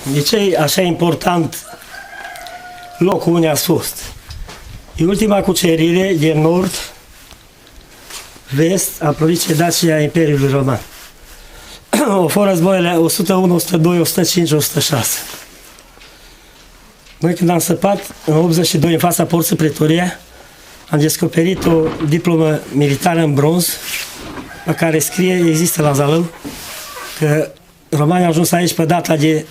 De ce e așa important locul unde ați fost? E ultima cucerire de nord-vest a provinciei Dacia a Imperiului Roman. Au fost războiile 101, 102, 105, 106. Noi când am săpat în 82 în fața porții Pretoria, am descoperit o diplomă militară în bronz pe care scrie, există la Zalău, că romanii au ajuns aici pe data de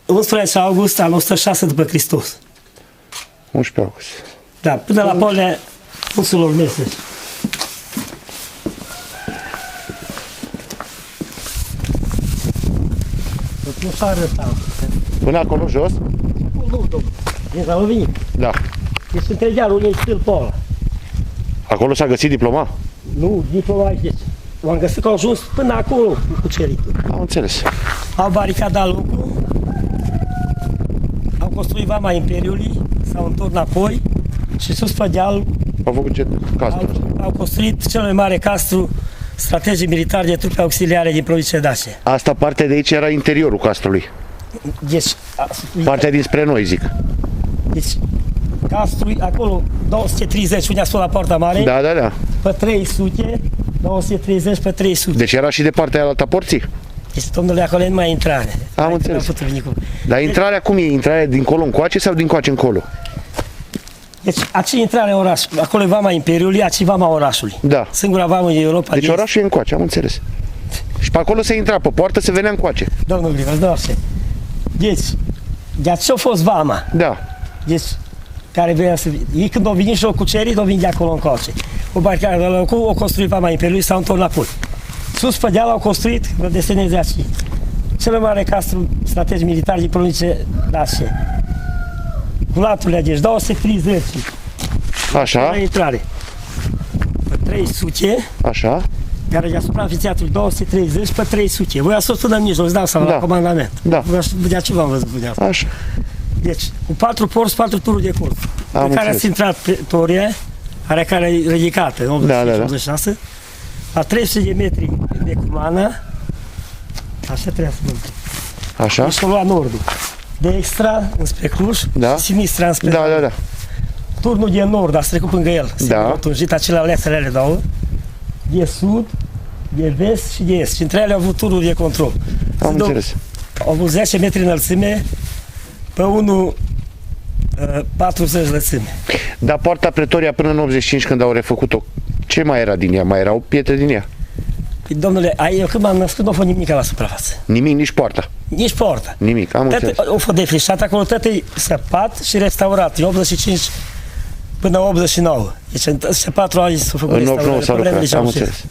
11 august anul 106 după Hristos. 11 august. Da, până la polea Munților Mese. Nu s-a arătat. Până acolo jos? Nu, domnule. E Zalăvinii. Da. Este între dealul unei stâlpul ăla. Acolo s-a găsit diploma? Nu, diploma aici. L-am găsit că au ajuns până acolo cu cuceritul. Am înțeles. Au baricadat locul, au construit vama Imperiului, s-au întors înapoi și sus pe deal Au făcut ce castru. au construit cel mai mare castru strategic militar de trupe auxiliare din provincia Dacia. Asta, partea de aici era interiorul castrului. Deci, Partea dinspre noi, zic. deci castru, acolo 230, unde a spus la Poarta Mare, Da, da, da. pe 300, 230 pe 300. Deci era și de partea aia alta porții? Deci, domnule, acolo e numai intrare. Am Aici înțeles. n-am putut veni cu- Dar intrarea cum e? Intrarea dincolo încoace sau dincoace încolo? Deci, aici e intrarea în oraș. Acolo e vama Imperiului, aici e vama orașului. Da. Singura vamă din Europa. Deci orașul e încoace, am înțeles. Și pe acolo se intra, pe poartă se venea încoace. Domnul Grivas, da, așa. Deci, de aici a fost vama. Da. Deci, care vrea să... Ei când au venit și au cucerit, au venit de acolo încoace. O baricare de la locul, au construit vama Imperiului, s-au întors înapoi. Sus pe deal au construit, vă deseneze aici, cel mai mare castru strategic militar din provincie Dacia. Cu laturile, deci 230. Așa, La intrare. Pe 300, așa. care deasupra înfițiatului 230 pe 300. Voi ați fost până în mijloc, îți dau seama, Da. la comandament. Da. De ce v-am văzut de asta. Așa. Deci, cu 4 porți, 4 tururi de curs. Pe care înțeles. ați intrat Pretoria, are care e ridicată, în 86, la 300 de metri de Cumana, așa trebuie să spun. Așa. Și o lua nordul. De extra, înspre Cluj, Da. și sinistra înspre Da, da, da. turnul de nord, a trecut lângă el. Da. Au tunjit acele alesele două. De sud, de vest și de est. Și între ele au avut tururi de control. Am Sunt două- înțeles. Au avut 10 metri înălțime, pe unul 40 lățime. Dar poarta Pretoria până în 85, când au refăcut-o, ce mai era din ea? Mai erau pietre din ea? Păi, domnule, eu când m-am născut, nu a fost nimic la suprafață. Nimic, nici poarta. Nici porta. Nimic, am înțeles. Au fost defrișat acolo, tot e săpat și restaurat. Din 85 până 89. Deci în 4 ani s-au făcut În 89 restaurări. s-a Pe vremea lucrat, de am Ceaușescu. înțeles.